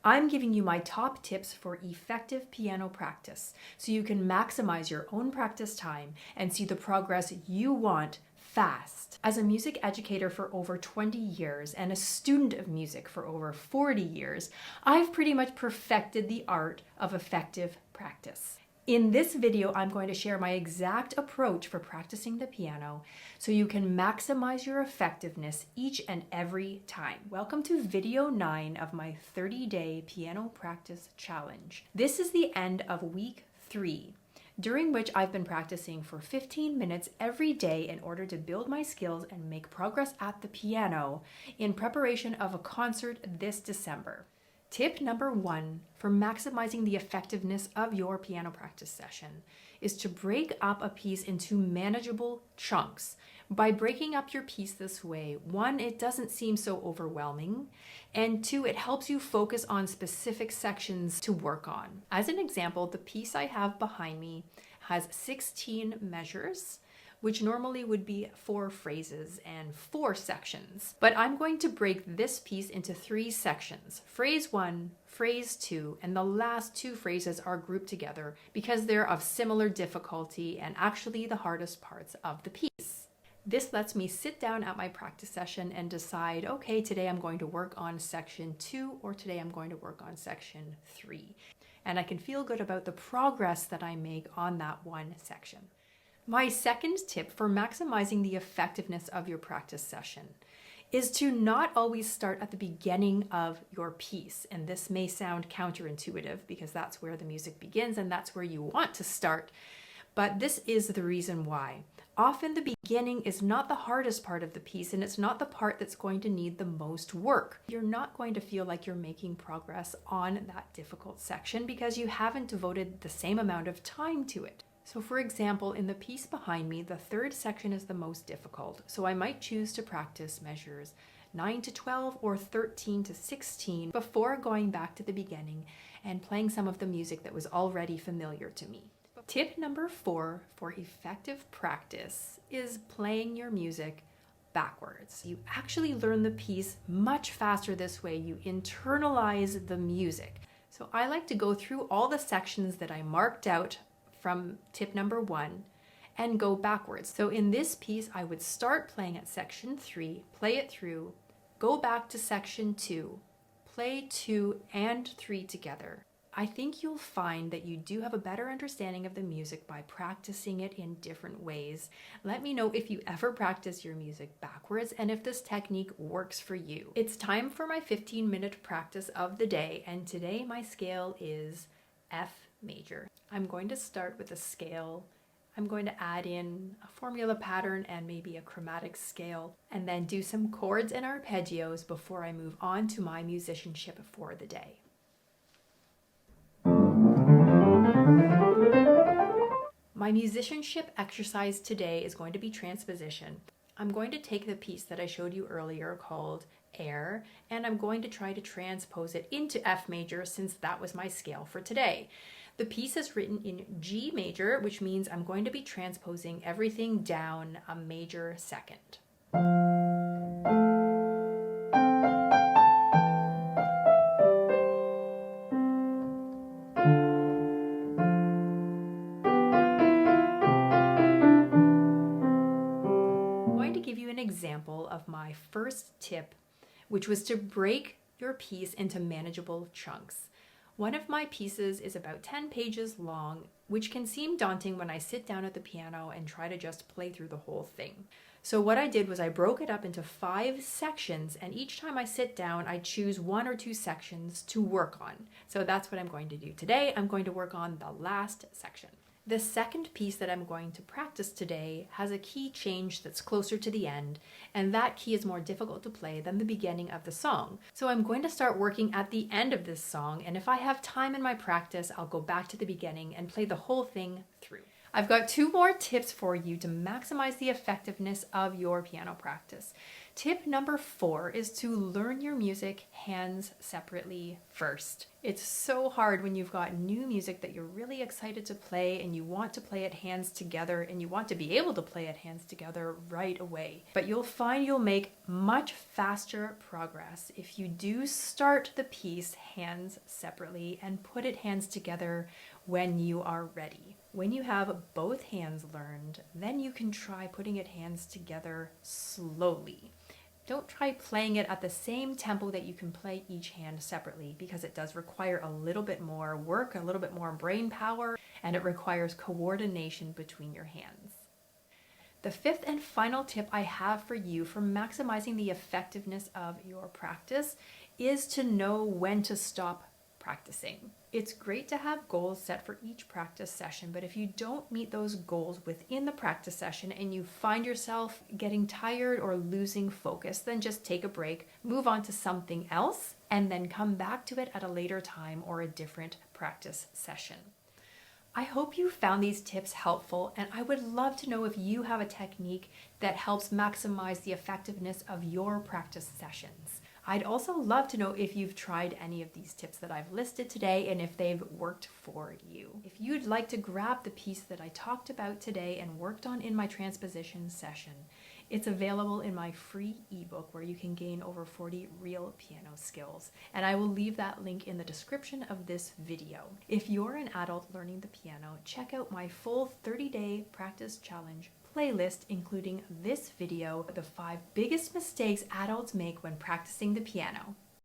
I'm giving you my top tips for effective piano practice so you can maximize your own practice time and see the progress you want fast. As a music educator for over 20 years and a student of music for over 40 years, I've pretty much perfected the art of effective practice. In this video, I'm going to share my exact approach for practicing the piano so you can maximize your effectiveness each and every time. Welcome to video 9 of my 30-day piano practice challenge. This is the end of week 3, during which I've been practicing for 15 minutes every day in order to build my skills and make progress at the piano in preparation of a concert this December. Tip number 1 for maximizing the effectiveness of your piano practice session is to break up a piece into manageable chunks. By breaking up your piece this way, 1, it doesn't seem so overwhelming, and 2, it helps you focus on specific sections to work on. As an example, the piece I have behind me has 16 measures, which normally would be 4 phrases and 4 sections. But I'm going to break this piece into 3 sections. Phrase 1, phrase 2, and the last 2 phrases are grouped together because they're of similar difficulty and actually the hardest parts of the piece. This lets me sit down at my practice session and decide, okay, today I'm going to work on section 2 or today I'm going to work on section 3. And I can feel good about the progress that I make on that one section. My second tip for maximizing the effectiveness of your practice session is to not always start at the beginning of your piece. And this may sound counterintuitive because that's where the music begins and that's where you want to start. But this is the reason why. Often the beginning is not the hardest part of the piece and it's not the part that's going to need the most work. You're not going to feel like you're making progress on that difficult section because you haven't devoted the same amount of time to it. So for example, in the piece behind me, the 3rd section is the most difficult. So I might choose to practice measures 9 to 12 or 13 to 16 before going back to the beginning and playing some of the music that was already familiar to me. Tip number 4 for effective practice is playing your music backwards. You actually learn the piece much faster this way. You internalize the music. So I like to go through all the sections that I marked out from tip number 1 and go backwards. So in this piece, I would start playing at section 3, play it through, go back to section 2, play 2 and 3 together. I think you'll find that you do have a better understanding of the music by practicing it in different ways. Let me know if you ever practice your music backwards and if this technique works for you. It's time for my 15-minute practice of the day, and today my scale is F major. I'm going to start with a scale. I'm going to add in a formula pattern and maybe a chromatic scale, and then do some chords and arpeggios before I move on to my musicianship for the day. My musicianship exercise today is going to be transposition. I'm going to take the piece that I showed you earlier called Air, and I'm going to try to transpose it into F major since that was my scale for today. The piece is written in G major, which means I'm going to be transposing everything down a major second. I'm going to give you an example of my first tip, which was to break your piece into manageable chunks. One of my pieces is about 10 pages long, which can seem daunting when I sit down at the piano and try to just play through the whole thing. So what I did was I broke it up into 5 sections, and each time I sit down, I choose 1 or 2 sections to work on. So that's what I'm going to do today. I'm going to work on the last section. The second piece that I'm going to practice today has a key change that's closer to the end, and that key is more difficult to play than the beginning of the song. So I'm going to start working at the end of this song, and if I have time in my practice, I'll go back to the beginning and play the whole thing through. I've got 2 more tips for you to maximize the effectiveness of your piano practice. Tip number 4 is to learn your music hands separately first. It's so hard when you've got new music that you're really excited to play and you want to play it hands together and you want to be able to play it hands together right away. But you'll find you'll make much faster progress if you do start the piece hands separately and put it hands together when you are ready. When you have both hands learned, then you can try putting it hands together slowly. Don't try playing it at the same tempo that you can play each hand separately, because it does require a little bit more work, a little bit more brain power, and it requires coordination between your hands. The 5th and final tip I have for you for maximizing the effectiveness of your practice is to know when to stop practicing. It's great to have goals set for each practice session, but if you don't meet those goals within the practice session and you find yourself getting tired or losing focus, then just take a break, move on to something else, and then come back to it at a later time or a different practice session. I hope you found these tips helpful, and I would love to know if you have a technique that helps maximize the effectiveness of your practice sessions. I'd also love to know if you've tried any of these tips that I've listed today and if they've worked for you. If you'd like to grab the piece that I talked about today and worked on in my transposition session, it's available in my free ebook where you can gain over 40 real piano skills, and I will leave that link in the description of this video. If you're an adult learning the piano, check out my full 30-day practice challenge playlist, including this video, the 5 biggest mistakes adults make when practicing the piano.